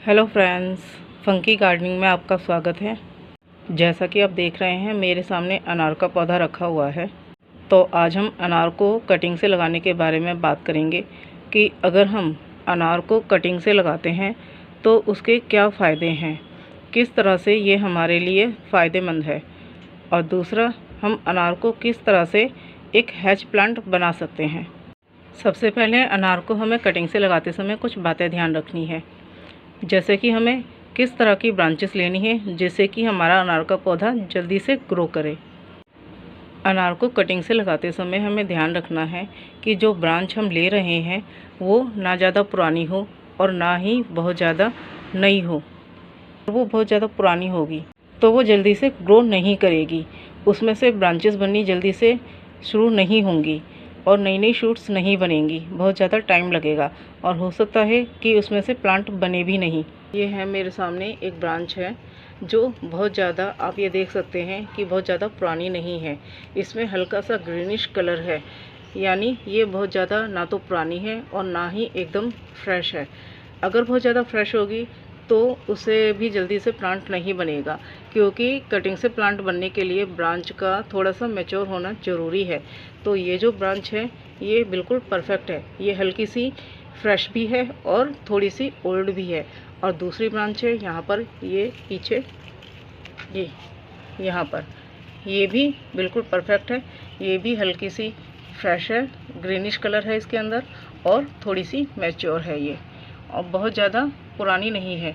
Hello friends, funky gardening में आपका स्वागत है। जैसा कि आप देख रहे हैं मेरे सामने अनार का पौधा रखा हुआ है। तो आज हम अनार को कटिंग से लगाने के बारे में बात करेंगे कि अगर हम अनार को कटिंग से लगाते हैं तो उसके क्या फ़ायदे हैं, किस तरह से ये हमारे लिए फ़ायदेमंद है, और दूसरा हम अनार को किस तरह से एक हैज प्लांट बना सकते हैं। सबसे पहले अनार को हमें कटिंग से लगाते समय कुछ बातें ध्यान रखनी है, जैसे कि हमें किस तरह की ब्रांचेस लेनी है जिससे कि हमारा अनार का पौधा जल्दी से ग्रो करे। अनार को कटिंग से लगाते समय हमें ध्यान रखना है कि जो ब्रांच हम ले रहे हैं वो ना ज़्यादा पुरानी हो और ना ही बहुत ज़्यादा नई हो। वो बहुत ज़्यादा पुरानी होगी तो वो जल्दी से ग्रो नहीं करेगी, उसमें से ब्रांचेस बननी जल्दी से शुरू नहीं होंगी और नई नई शूट्स नहीं बनेंगी, बहुत ज़्यादा टाइम लगेगा और हो सकता है कि उसमें से प्लांट बने भी नहीं। ये है मेरे सामने एक ब्रांच है जो बहुत ज़्यादा, आप ये देख सकते हैं कि बहुत ज़्यादा पुरानी नहीं है। इसमें हल्का सा ग्रीनिश कलर है, यानी ये बहुत ज़्यादा ना तो पुरानी है और ना ही एकदम फ्रेश है। अगर बहुत ज़्यादा फ्रेश होगी तो उससे भी जल्दी से प्लांट नहीं बनेगा, क्योंकि कटिंग से प्लांट बनने के लिए ब्रांच का थोड़ा सा मैच्योर होना ज़रूरी है। तो ये जो ब्रांच है ये बिल्कुल परफेक्ट है, ये हल्की सी फ्रेश भी है और थोड़ी सी ओल्ड भी है। और दूसरी ब्रांच है यहाँ पर, ये पीछे, ये यहाँ पर, ये भी बिल्कुल परफेक्ट है, ये भी हल्की सी फ्रेश है, ग्रीनिश कलर है इसके अंदर और थोड़ी सी मैच्योर है ये, और बहुत ज़्यादा पुरानी नहीं है।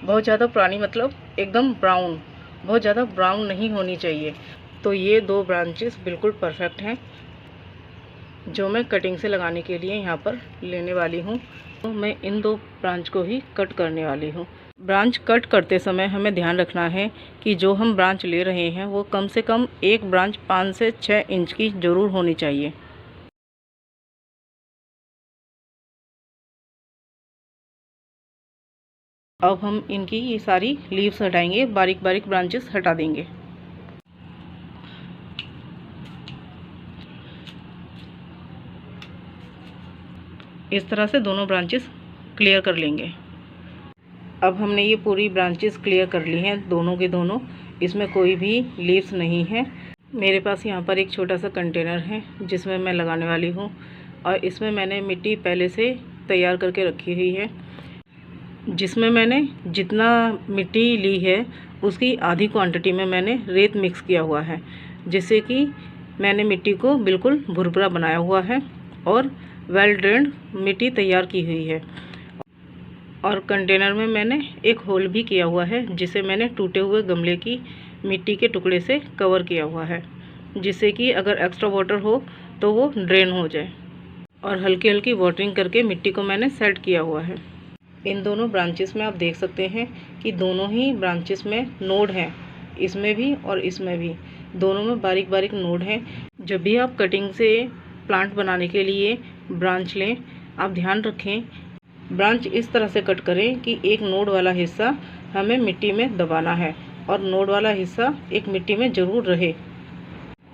बहुत ज़्यादा पुरानी मतलब एकदम ब्राउन, बहुत ज़्यादा ब्राउन नहीं होनी चाहिए। तो ये दो ब्रांचेस बिल्कुल परफेक्ट हैं जो मैं कटिंग से लगाने के लिए यहाँ पर लेने वाली हूँ। तो मैं इन दो ब्रांच को ही कट करने वाली हूँ। ब्रांच कट करते समय हमें ध्यान रखना है कि जो हम ब्रांच ले रहे हैं वो कम से कम एक ब्रांच 5 से 6 इंच की ज़रूर होनी चाहिए। अब हम इनकी ये सारी लीव्स हटाएंगे, बारीक बारीक ब्रांचेस हटा देंगे। इस तरह से दोनों ब्रांचेस क्लियर कर लेंगे। अब हमने ये पूरी ब्रांचेस क्लियर कर ली हैं, दोनों के दोनों, इसमें कोई भी लीव्स नहीं है। मेरे पास यहाँ पर एक छोटा सा कंटेनर है जिसमें मैं लगाने वाली हूँ, और इसमें मैंने मिट्टी पहले से तैयार करके रखी हुई है, जिसमें मैंने जितना मिट्टी ली है उसकी आधी क्वांटिटी में मैंने रेत मिक्स किया हुआ है, जिससे कि मैंने मिट्टी को बिल्कुल भुरभुरा बनाया हुआ है और वेल ड्रेन्ड मिट्टी तैयार की हुई है। और कंटेनर में मैंने एक होल भी किया हुआ है जिसे मैंने टूटे हुए गमले की मिट्टी के टुकड़े से कवर किया हुआ है, जिससे कि अगर एक्स्ट्रा वाटर हो तो वो ड्रेन हो जाए। और हल्की हल्की वाटरिंग करके मिट्टी को मैंने सेट किया हुआ है। इन दोनों ब्रांचेस में आप देख सकते हैं कि दोनों ही ब्रांचेस में नोड हैं, इसमें भी और इसमें भी, दोनों में बारीक बारीक नोड हैं। जब भी आप कटिंग से प्लांट बनाने के लिए ब्रांच लें, आप ध्यान रखें ब्रांच इस तरह से कट करें कि एक नोड वाला हिस्सा हमें मिट्टी में दबाना है और नोड वाला हिस्सा एक मिट्टी में ज़रूर रहे।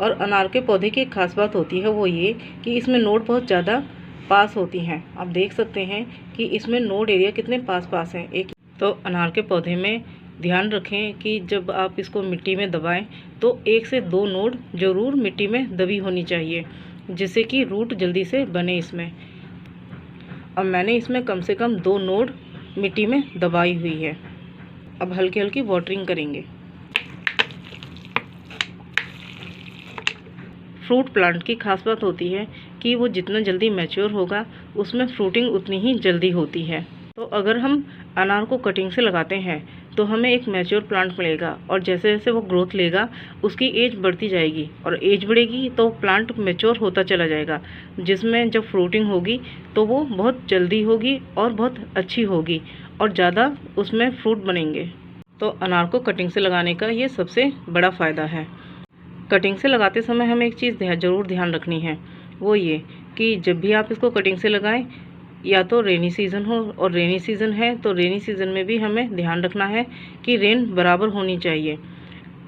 और अनार के पौधे की एक खास बात होती है वो ये कि इसमें नोड बहुत ज़्यादा पास होती हैं। आप देख सकते हैं कि इसमें नोड एरिया कितने पास पास हैं एक। तो अनार के पौधे में ध्यान रखें कि जब आप इसको मिट्टी में दबाएं तो 1 से 2 नोड ज़रूर मिट्टी में दबी होनी चाहिए, जिससे कि रूट जल्दी से बने इसमें। अब मैंने इसमें कम से कम 2 नोड मिट्टी में दबाई हुई है। अब हल्की हल्की वाटरिंग करेंगे। फ्रूट प्लांट की खास बात होती है कि वो जितना जल्दी मैच्योर होगा उसमें फ्रूटिंग उतनी ही जल्दी होती है। तो अगर हम अनार को कटिंग से लगाते हैं तो हमें एक मैच्योर प्लांट मिलेगा, और जैसे जैसे वो ग्रोथ लेगा उसकी एज बढ़ती जाएगी, और एज बढ़ेगी तो प्लांट मैच्योर होता चला जाएगा, जिसमें जब फ्रूटिंग होगी तो वो बहुत जल्दी होगी और बहुत अच्छी होगी और ज़्यादा उसमें फ्रूट बनेंगे। तो अनार को कटिंग से लगाने का ये सबसे बड़ा फ़ायदा है। कटिंग से लगाते समय हमें एक चीज़ ज़रूर ध्यान रखनी है, वो ये कि जब भी आप इसको कटिंग से लगाएं, या तो रेनी सीज़न हो, और रेनी सीज़न है तो रेनी सीज़न में भी हमें ध्यान रखना है कि रेन बराबर होनी चाहिए,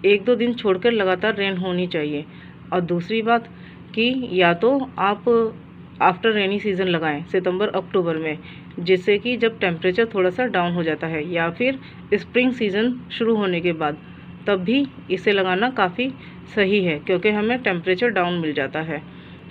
1-2 दिन छोड़कर लगातार रेन होनी चाहिए। और दूसरी बात कि या तो आप आफ्टर रेनी सीज़न लगाएं, सितंबर अक्टूबर में, जिससे कि जब टेम्परेचर थोड़ा सा डाउन हो जाता है या फिर स्प्रिंग सीज़न शुरू होने के बाद, तब भी इसे लगाना काफ़ी सही है, क्योंकि हमें टेम्परेचर डाउन मिल जाता है।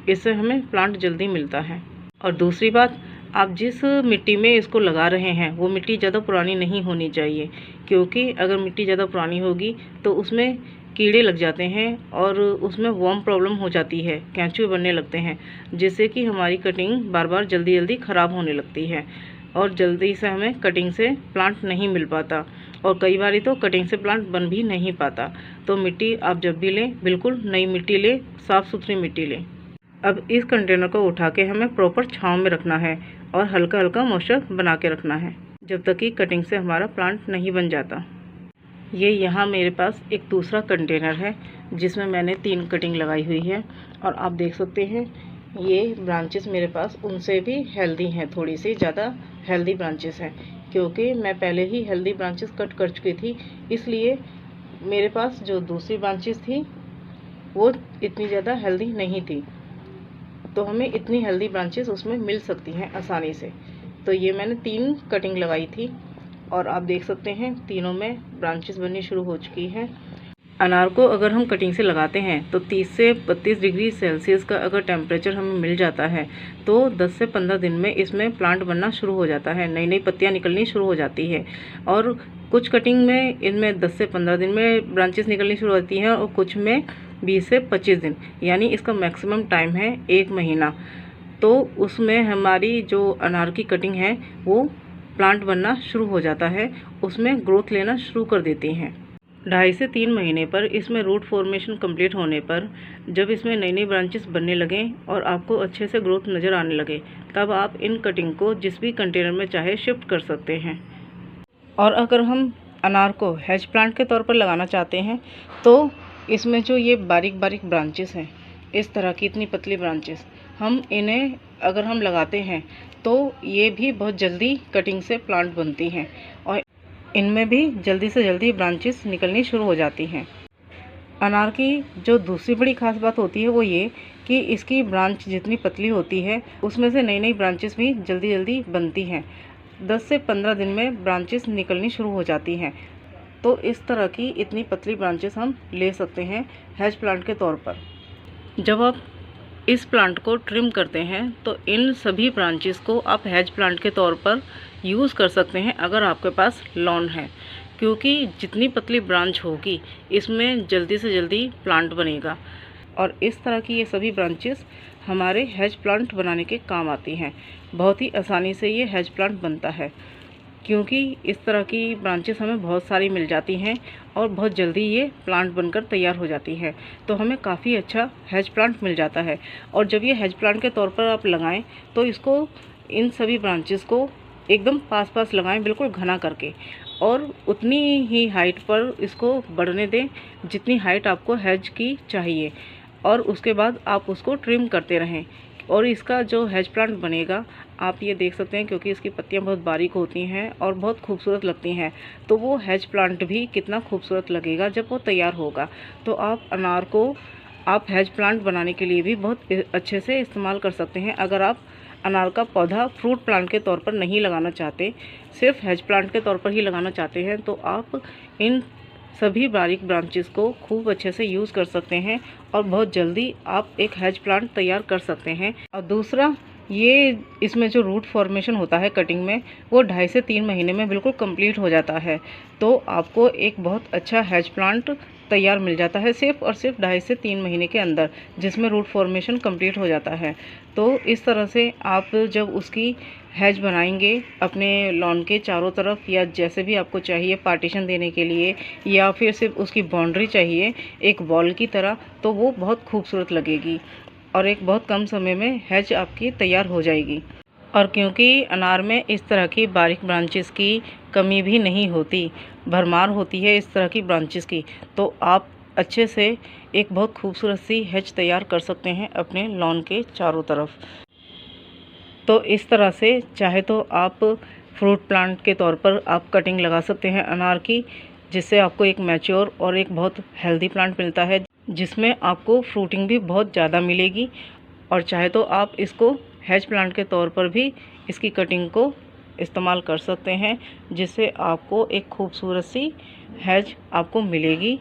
इससे हमें प्लांट जल्दी मिलता है। और दूसरी बात, आप जिस मिट्टी में इसको लगा रहे हैं वो मिट्टी ज़्यादा पुरानी नहीं होनी चाहिए, क्योंकि अगर मिट्टी ज़्यादा पुरानी होगी तो उसमें कीड़े लग जाते हैं और उसमें वर्म प्रॉब्लम हो जाती है, केंचुए बनने लगते हैं, जिससे कि हमारी कटिंग बार बार जल्दी जल्दी ख़राब होने लगती है और जल्दी से हमें कटिंग से प्लांट नहीं मिल पाता, और कई बार तो कटिंग से प्लांट बन भी नहीं पाता। तो मिट्टी आप जब भी लें, बिल्कुल नई मिट्टी लें, साफ़ सुथरी मिट्टी लें। अब इस कंटेनर को उठा के हमें प्रॉपर छांव में रखना है और हल्का हल्का मॉइस्चर बना के रखना है, जब तक कि कटिंग से हमारा प्लांट नहीं बन जाता। ये यहाँ मेरे पास एक दूसरा कंटेनर है जिसमें मैंने 3 कटिंग लगाई हुई है, और आप देख सकते हैं ये ब्रांचेस मेरे पास उनसे भी हेल्दी हैं, थोड़ी सी ज़्यादा हेल्दी ब्रांचेस हैं, क्योंकि मैं पहले ही हेल्दी ब्रांचेस कट कर चुकी थी। इसलिए मेरे पास जो दूसरी ब्रांचेस थी वो इतनी ज़्यादा हेल्दी नहीं थी, तो हमें इतनी हेल्दी ब्रांचेस उसमें मिल सकती हैं आसानी से। तो ये मैंने 3 कटिंग लगाई थी और आप देख सकते हैं तीनों में ब्रांचेस बननी शुरू हो चुकी हैं। अनार को अगर हम कटिंग से लगाते हैं तो 30 से 32 डिग्री सेल्सियस का अगर टेम्परेचर हमें मिल जाता है तो 10 से 15 दिन में इसमें प्लांट बनना शुरू हो जाता है, नई नई पत्तियां निकलनी शुरू हो जाती है। और कुछ कटिंग में इनमें 10 से 15 दिन में ब्रांचेस निकलनी शुरू होती हैं और कुछ में 20 से 25 दिन, यानी इसका मैक्सिमम टाइम है 1 महीना। तो उसमें हमारी जो अनार की कटिंग है वो प्लांट बनना शुरू हो जाता है, उसमें ग्रोथ लेना शुरू कर देती हैं। 2.5 से 3 महीने पर इसमें रूट फॉर्मेशन कंप्लीट होने पर जब इसमें नई नई ब्रांचेस बनने लगें और आपको अच्छे से ग्रोथ नज़र आने लगे, तब आप इन कटिंग को जिस भी कंटेनर में चाहे शिफ्ट कर सकते हैं। और अगर हम अनार को हेज प्लांट के तौर पर लगाना चाहते हैं तो इसमें जो ये बारीक बारीक ब्रांचेस हैं, इस तरह की इतनी पतली ब्रांचेस, हम इन्हें अगर हम लगाते हैं तो ये भी बहुत जल्दी कटिंग से प्लांट बनती हैं और इनमें भी जल्दी से जल्दी ब्रांचेस निकलनी शुरू हो जाती हैं। अनार की जो दूसरी बड़ी खास बात होती है वो ये कि इसकी ब्रांच जितनी पतली होती है उसमें से नई नई ब्रांचेस भी जल्दी जल्दी बनती हैं। 10 से 15 दिन में ब्रांचेस निकलनी शुरू हो जाती हैं। तो इस तरह की इतनी पतली ब्रांचेस हम ले सकते हैं हेज प्लांट के तौर पर। जब आप इस प्लांट को ट्रिम करते हैं तो इन सभी ब्रांचेस को आप हेज प्लांट के तौर पर यूज़ कर सकते हैं अगर आपके पास लॉन है, क्योंकि जितनी पतली ब्रांच होगी इसमें जल्दी से जल्दी प्लांट बनेगा। और इस तरह की ये सभी ब्रांचेस हमारे हेज प्लांट बनाने के काम आती हैं। बहुत ही आसानी से ये हेज प्लांट बनता है, क्योंकि इस तरह की ब्रांचेस हमें बहुत सारी मिल जाती हैं और बहुत जल्दी ये प्लांट बनकर तैयार हो जाती है, तो हमें काफ़ी अच्छा हेज प्लांट मिल जाता है। और जब ये हेज प्लांट के तौर पर आप लगाएं तो इसको इन सभी ब्रांचेस को एकदम पास पास लगाएं, बिल्कुल घना करके, और उतनी ही हाइट पर इसको बढ़ने दें जितनी हाइट आपको हेज की चाहिए, और उसके बाद आप उसको ट्रिम करते रहें। और इसका जो हेज प्लांट बनेगा आप ये देख सकते हैं, क्योंकि इसकी पत्तियां बहुत बारीक होती हैं और बहुत खूबसूरत लगती हैं, तो वो हेज प्लांट भी कितना खूबसूरत लगेगा जब वो तैयार होगा। तो आप अनार को आप हेज प्लांट बनाने के लिए भी बहुत अच्छे से इस्तेमाल कर सकते हैं। अगर आप अनार का पौधा फ्रूट प्लांट के तौर पर नहीं लगाना चाहते, सिर्फ हेज प्लांट के तौर पर ही लगाना चाहते हैं, तो आप इन सभी बारीक ब्रांचेस को खूब अच्छे से यूज़ कर सकते हैं और बहुत जल्दी आप एक हेज प्लांट तैयार कर सकते हैं। और दूसरा, ये इसमें जो रूट फॉर्मेशन होता है कटिंग में, वो 2.5 से 3 महीने में बिल्कुल कंप्लीट हो जाता है, तो आपको एक बहुत अच्छा हेज प्लांट तैयार मिल जाता है सिर्फ और सिर्फ 2.5 से 3 महीने के अंदर, जिसमें रूट फॉर्मेशन कंप्लीट हो जाता है। तो इस तरह से आप जब उसकी हेज बनाएंगे अपने लॉन के चारों तरफ, या जैसे भी आपको चाहिए पार्टीशन देने के लिए, या फिर सिर्फ उसकी बाउंड्री चाहिए एक वॉल की तरह, तो वो बहुत खूबसूरत लगेगी और एक बहुत कम समय में हेज आपकी तैयार हो जाएगी। और क्योंकि अनार में इस तरह की बारीक ब्रांचेस की कमी भी नहीं होती, भरमार होती है इस तरह की ब्रांचेस की, तो आप अच्छे से एक बहुत खूबसूरत सी हेज तैयार कर सकते हैं अपने लॉन के चारों तरफ। तो इस तरह से चाहे तो आप फ्रूट प्लांट के तौर पर आप कटिंग लगा सकते हैं अनार की, जिससे आपको एक मैच्योर और एक बहुत हेल्दी प्लांट मिलता है, जिसमें आपको फ्रूटिंग भी बहुत ज़्यादा मिलेगी। और चाहे तो आप इसको हेज प्लांट के तौर पर भी इसकी कटिंग को इस्तेमाल कर सकते हैं, जिससे आपको एक खूबसूरत सी हैज आपको मिलेगी,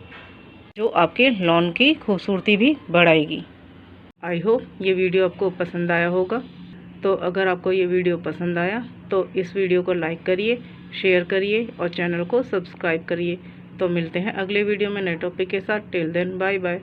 जो आपके लॉन की खूबसूरती भी बढ़ाएगी। आई होप ये वीडियो आपको पसंद आया होगा। तो अगर आपको ये वीडियो पसंद आया तो इस वीडियो को लाइक करिए, शेयर करिए और चैनल को सब्सक्राइब करिए। तो मिलते हैं अगले वीडियो में नए टॉपिक के साथ। Till then bye bye.